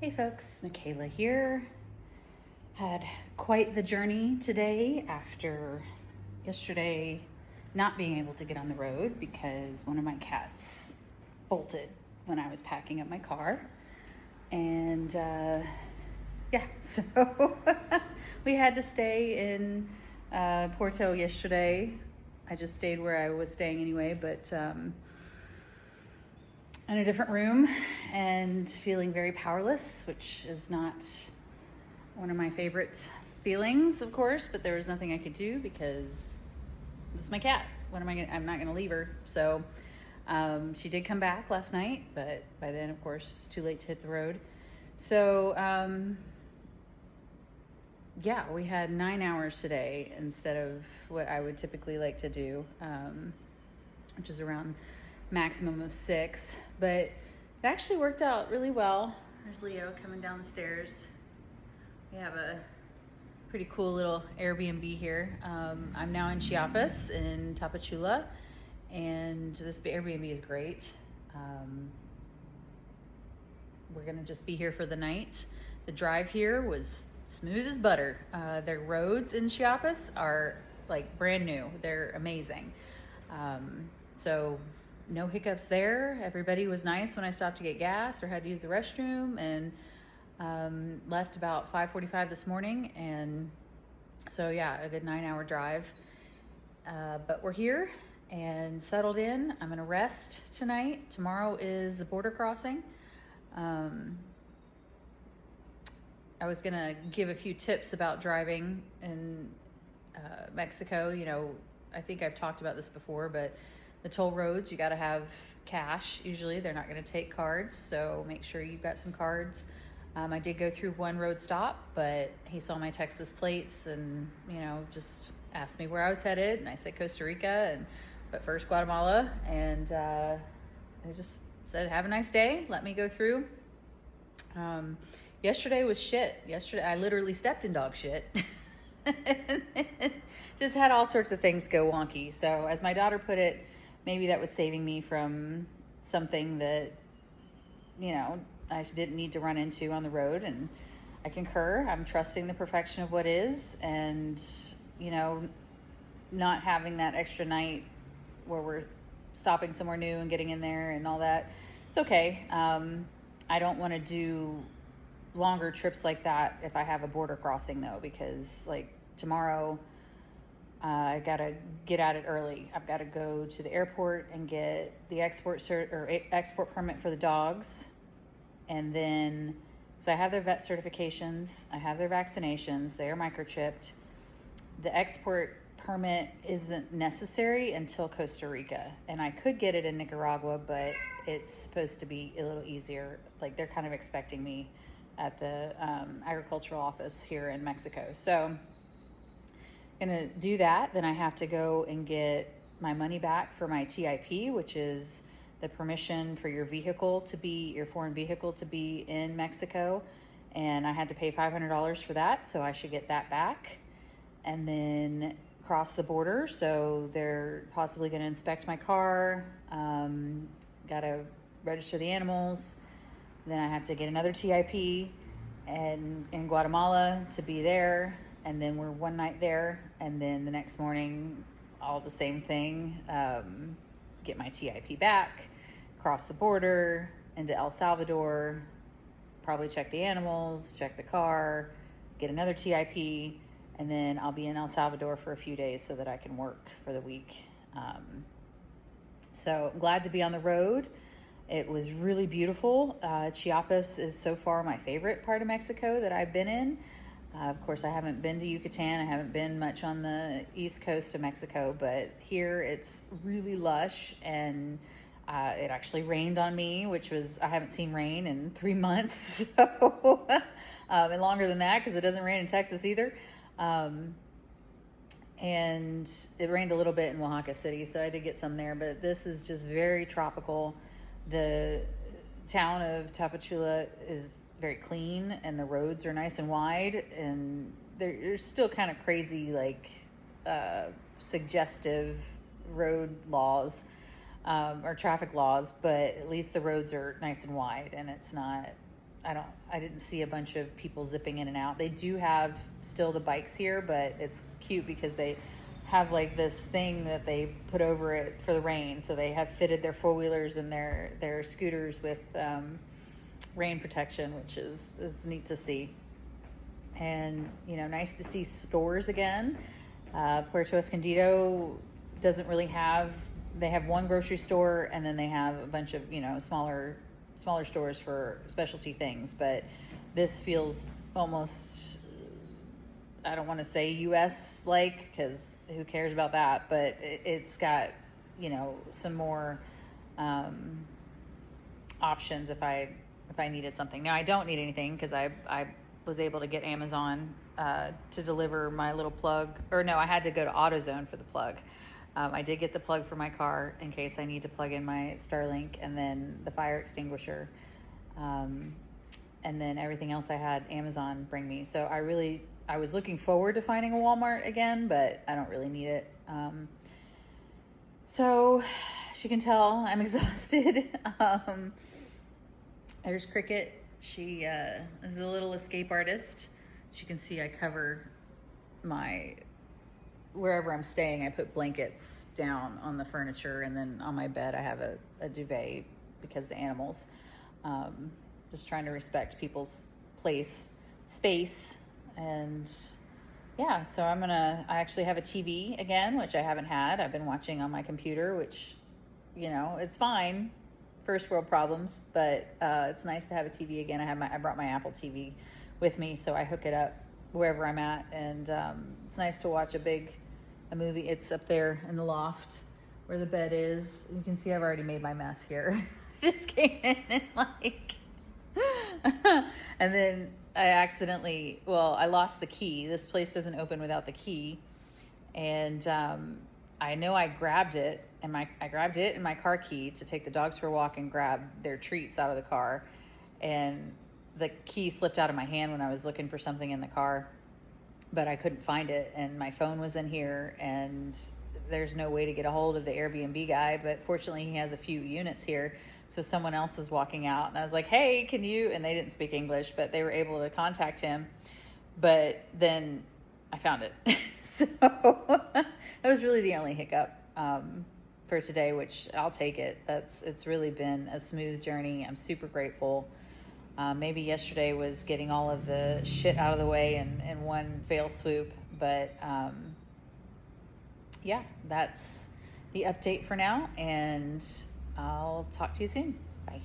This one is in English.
Hey folks, Michaela here. Had quite the journey today after yesterday not being able to get on the road because one of my cats bolted when I was packing up my car. And so we had to stay in Porto yesterday. I just stayed where I was staying anyway, but in a different room and feeling very powerless, which is not one of my favorite feelings, of course, but there was nothing I could do because this is my cat. I'm not gonna leave her. So she did come back last night, but by then, of course, it's too late to hit the road. So yeah, we had 9 hours today instead of what I would typically like to do, which is around maximum of 6. But it actually worked out really well. There's Leo coming down the stairs. We have a pretty cool little Airbnb here. I'm now in Chiapas in Tapachula, and this Airbnb is great. We're gonna just be here for the night. The drive here was smooth as butter. Their roads in Chiapas are like brand new. They're amazing. So no hiccups there. Everybody was nice when I stopped to get gas or had to use the restroom, and left about 5:45 this morning. And so yeah, a good 9-hour drive. But we're here and settled in. I'm gonna rest tonight. Tomorrow is the border crossing. I was gonna give a few tips about driving in Mexico. You know, I think I've talked about this before, but the toll roads, you gotta have cash. Usually they're not gonna take cards, so make sure you've got some cards. I did go through one road stop, but he saw my Texas plates and, you know, just asked me where I was headed, and I said Costa Rica, but first Guatemala, and I just said, have a nice day, let me go through. Yesterday was shit. Yesterday, I literally stepped in dog shit. Just had all sorts of things go wonky. So as my daughter put it, maybe that was saving me from something that, you know, I didn't need to run into on the road. And I concur. I'm trusting the perfection of what is, and, you know, not having that extra night where we're stopping somewhere new and getting in there and all that. It's okay. I don't want to do longer trips like that if I have a border crossing, though, because like tomorrow I gotta get at it early. I've got to go to the airport and get the export permit for the dogs, and then because I have their vet certifications, I have their vaccinations, they are microchipped. The export permit isn't necessary until Costa Rica, and I could get it in Nicaragua, but it's supposed to be a little easier. Like, they're kind of expecting me at the agricultural office here in Mexico. So I'm gonna do that. Then I have to go and get my money back for my TIP, which is the permission for your foreign vehicle to be in Mexico. And I had to pay $500 for that, so I should get that back. And then cross the border, so they're possibly gonna inspect my car. Gotta register the animals. Then I have to get another TIP and in Guatemala to be there. And then we're one night there. And then the next morning, all the same thing. Get my TIP back, cross the border into El Salvador, probably check the animals, check the car, get another TIP. And then I'll be in El Salvador for a few days so that I can work for the week. So I'm glad to be on the road. It was really beautiful. Chiapas is so far my favorite part of Mexico that I've been in. Of course, I haven't been to Yucatan. I haven't been much on the east coast of Mexico, but here it's really lush, and it actually rained on me, I haven't seen rain in 3 months, so, and longer than that because it doesn't rain in Texas either. And it rained a little bit in Oaxaca City, so I did get some there, but this is just very tropical. The town of Tapachula is very clean, and the roads are nice and wide, and there's still kind of crazy, like, suggestive road laws, or traffic laws, but at least the roads are nice and wide, and it's not I didn't see a bunch of people zipping in and out. They do have still the bikes here, but it's cute because they have like this thing that they put over it for the rain. So they have fitted their four-wheelers and their scooters with rain protection, which is neat to see. And, you know, nice to see stores again. Puerto Escondido doesn't really have, they have one grocery store, and then they have a bunch of, you know, smaller stores for specialty things. But this feels almost, I don't want to say US like, because who cares about that, but it's got, you know, some more options if I needed something. Now I don't need anything because I was able to get Amazon to deliver my little plug, or no, I had to go to AutoZone for the plug. I did get the plug for my car in case I need to plug in my Starlink, and then the fire extinguisher, and then everything else I had Amazon bring me. So I was looking forward to finding a Walmart again, but I don't really need it. So as you can tell, I'm exhausted. There's Cricket. She is a little escape artist. As you can see, I cover wherever I'm staying, I put blankets down on the furniture, and then on my bed I have a duvet because the animals. Just trying to respect people's space, and yeah, so I actually have a TV again, which I haven't had. I've been watching on my computer, which, you know, it's fine. First world problems, but it's nice to have a TV again. I brought my Apple TV with me, so I hook it up wherever I'm at, and it's nice to watch a movie. It's up there in the loft where the bed is. You can see I've already made my mess here. Just came in and and then I lost the key. This place doesn't open without the key, and I know I grabbed it, and I grabbed it and my car key to take the dogs for a walk and grab their treats out of the car, and the key slipped out of my hand when I was looking for something in the car, but I couldn't find it, and my phone was in here, and there's no way to get a hold of the Airbnb guy, but fortunately he has a few units here, so someone else is walking out, and I was like, hey, can you, and they didn't speak English, but they were able to contact him, but then I found it. So that was really the only hiccup for today, which I'll take it. It's really been a smooth journey. I'm super grateful. Maybe yesterday was getting all of the shit out of the way in one fell swoop, but yeah, that's the update for now, and I'll talk to you soon. Bye.